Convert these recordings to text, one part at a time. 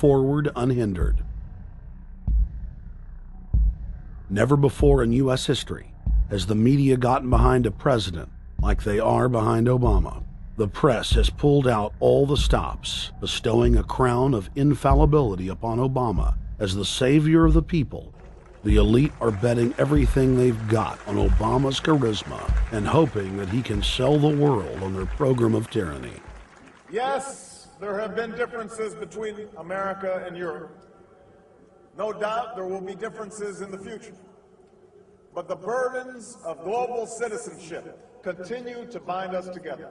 forward unhindered. Never before in U.S. history has the media gotten behind a president like they are behind Obama. The press has pulled out all the stops, bestowing a crown of infallibility upon Obama as the savior of the people. The elite are betting everything they've got on Obama's charisma and hoping that he can sell the world on their program of tyranny. Yes, there have been differences between America and Europe. No doubt there will be differences in the future. But the burdens of global citizenship continue to bind us together.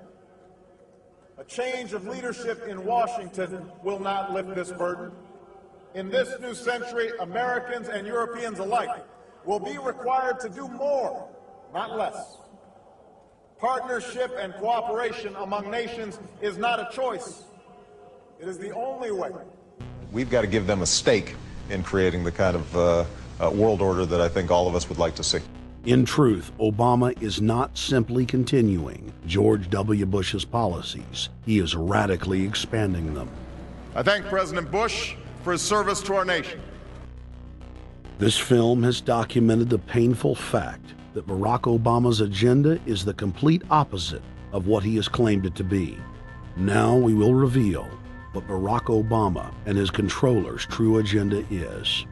A change of leadership in Washington will not lift this burden. In this new century, Americans and Europeans alike will be required to do more, not less. Partnership and cooperation among nations is not a choice. It is the only way. We've got to give them a stake in creating the kind of world order that I think all of us would like to see. In truth, Obama is not simply continuing George W. Bush's policies. He is radically expanding them. I thank President Bush for his service to our nation. This film has documented the painful fact that Barack Obama's agenda is the complete opposite of what he has claimed it to be. Now we will reveal what Barack Obama and his controllers' true agenda is.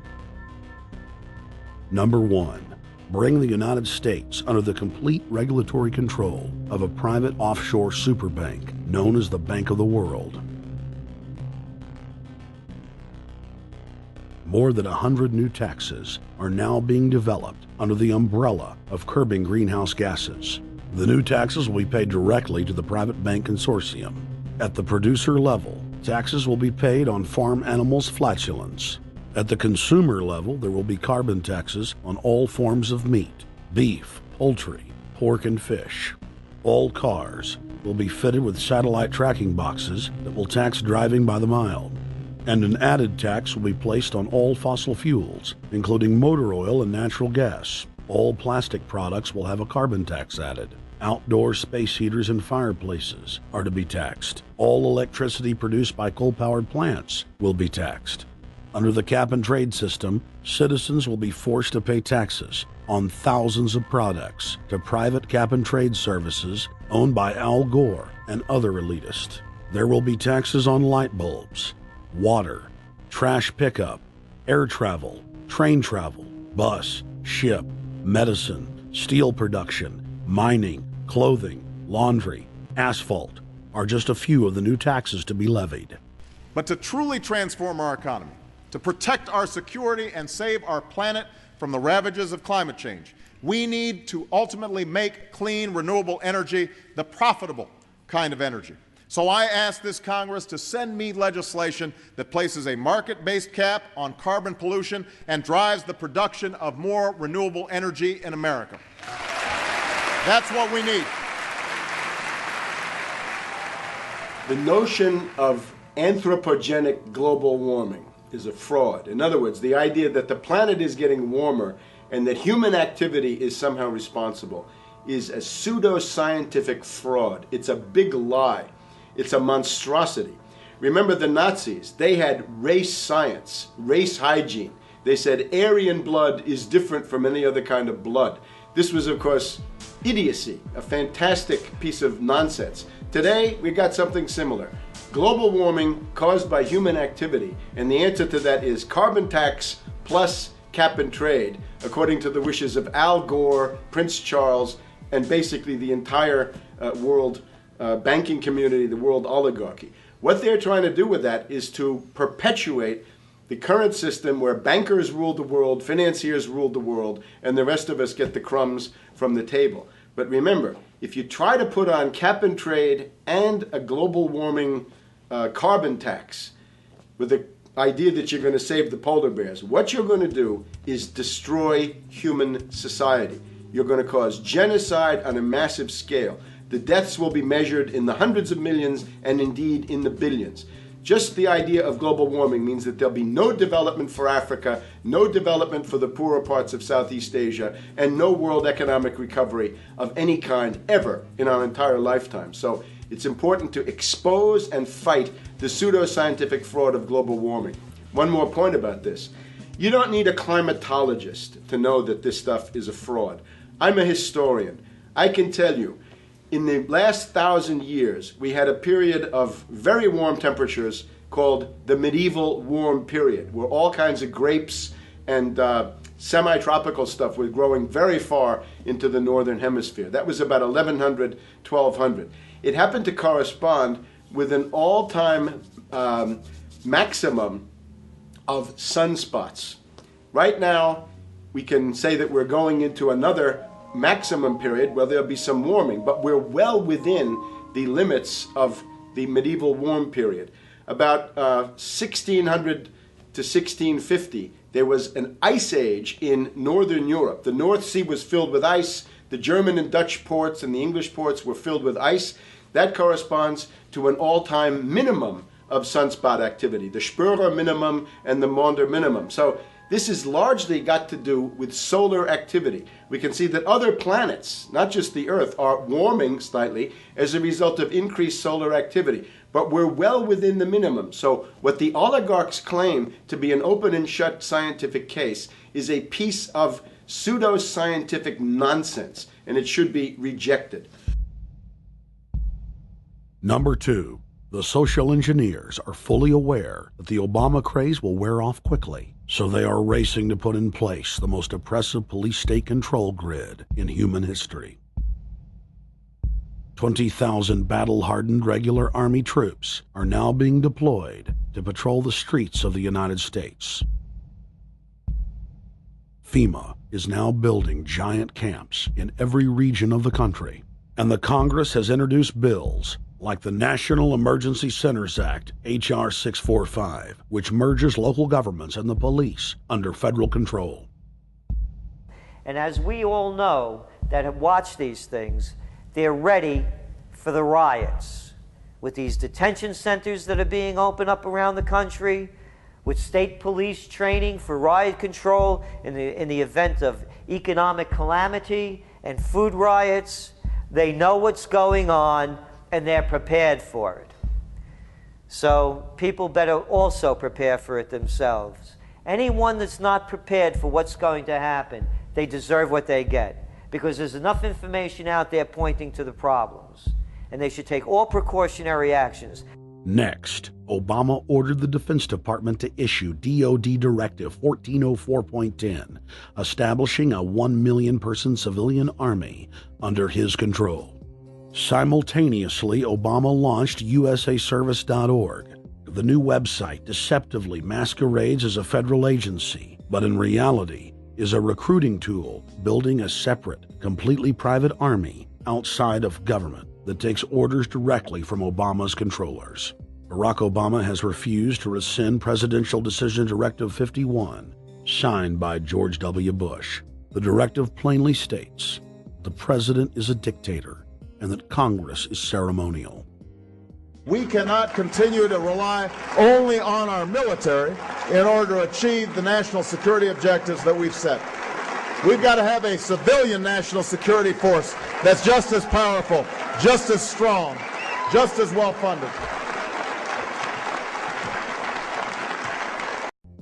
Number 1. Bring the United States under the complete regulatory control of a private offshore superbank known as the Bank of the World. More than 100 new taxes are now being developed under the umbrella of curbing greenhouse gases. The new taxes will be paid directly to the private bank consortium. At the producer level, taxes will be paid on farm animals' flatulence. At the consumer level, there will be carbon taxes on all forms of meat, beef, poultry, pork, and fish. All cars will be fitted with satellite tracking boxes that will tax driving by the mile. And an added tax will be placed on all fossil fuels, including motor oil and natural gas. All plastic products will have a carbon tax added. Outdoor space heaters and fireplaces are to be taxed. All electricity produced by coal-powered plants will be taxed. Under the cap-and-trade system, citizens will be forced to pay taxes on thousands of products to private cap-and-trade services owned by Al Gore and other elitists. There will be taxes on light bulbs, water, trash pickup, air travel, train travel, bus, ship, medicine, steel production, mining, clothing, laundry, asphalt are just a few of the new taxes to be levied. But to truly transform our economy, to protect our security and save our planet from the ravages of climate change, we need to ultimately make clean, renewable energy the profitable kind of energy. So I ask this Congress to send me legislation that places a market-based cap on carbon pollution and drives the production of more renewable energy in America. That's what we need. The notion of anthropogenic global warming is a fraud. In other words, the idea that the planet is getting warmer and that human activity is somehow responsible is a pseudo-scientific fraud. It's a big lie. It's a monstrosity. Remember the Nazis, they had race science, race hygiene. They said Aryan blood is different from any other kind of blood. This was, of course, idiocy, a fantastic piece of nonsense. Today, we got something similar. Global warming caused by human activity, and the answer to that is carbon tax plus cap and trade, according to the wishes of Al Gore, Prince Charles, and basically the entire world banking community, the world oligarchy. What they're trying to do with that is to perpetuate the current system where bankers rule the world, financiers rule the world, and the rest of us get the crumbs from the table. But remember, if you try to put on cap and trade and a global warming carbon tax with the idea that you're going to save the polar bears, what you're going to do is destroy human society. You're going to cause genocide on a massive scale. The deaths will be measured in the hundreds of millions and indeed in the billions. Just the idea of global warming means that there'll be no development for Africa, no development for the poorer parts of Southeast Asia, and no world economic recovery of any kind ever in our entire lifetime. So It's important to expose and fight the pseudoscientific fraud of global warming. One more point about this. You don't need a climatologist to know that this stuff is a fraud. I'm a historian. I can tell you, in the last 1,000 years, we had a period of very warm temperatures called the medieval warm period, where all kinds of grapes and semi-tropical stuff was growing very far into the northern hemisphere. That was about 1100, 1200. It happened to correspond with an all-time maximum of sunspots. Right now, we can say that we're going into another maximum period where there'll be some warming, but we're well within the limits of the medieval warm period. About 1600 to 1650, there was an ice age in northern Europe. The North Sea was filled with ice. The German and Dutch ports and the English ports were filled with ice. That corresponds to an all-time minimum of sunspot activity, the Spörer minimum and the Maunder minimum. So this has largely got to do with solar activity. We can see that other planets, not just the Earth, are warming slightly as a result of increased solar activity. But we're well within the minimum. So what the oligarchs claim to be an open and shut scientific case is a piece of pseudoscientific nonsense, and it should be rejected. Number 2. The social engineers are fully aware that the Obama craze will wear off quickly, so they are racing to put in place the most oppressive police state control grid in human history. 20,000 battle-hardened regular Army troops are now being deployed to patrol the streets of the United States. FEMA is now building giant camps in every region of the country, and the Congress has introduced bills like the National Emergency Centers Act, H.R. 645, which merges local governments and the police under federal control. And as we all know that have watched these things, they're ready for the riots. With these detention centers that are being opened up around the country, with state police training for riot control in the event of economic calamity and food riots, they know what's going on and they're prepared for it. So people better also prepare for it themselves. Anyone that's not prepared for what's going to happen, they deserve what they get, because there's enough information out there pointing to the problems, and they should take all precautionary actions. Next, Obama ordered the Defense Department to issue DoD Directive 1404.10, establishing a 1 million person civilian army under his control. Simultaneously, Obama launched USAService.org. The new website deceptively masquerades as a federal agency, but in reality is a recruiting tool building a separate, completely private army outside of government that takes orders directly from Obama's controllers. Barack Obama has refused to rescind Presidential Decision Directive 51, signed by George W. Bush. The directive plainly states the president is a dictator and that Congress is ceremonial. We cannot continue to rely only on our military in order to achieve the national security objectives that we've set. We've got to have a civilian national security force that's just as powerful, just as strong, just as well funded.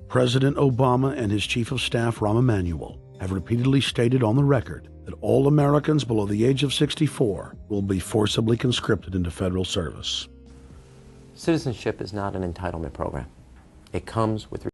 President Obama and his Chief of Staff, Rahm Emanuel, have repeatedly stated on the record that all Americans below the age of 64 will be forcibly conscripted into federal service. Citizenship is not an entitlement program. It comes with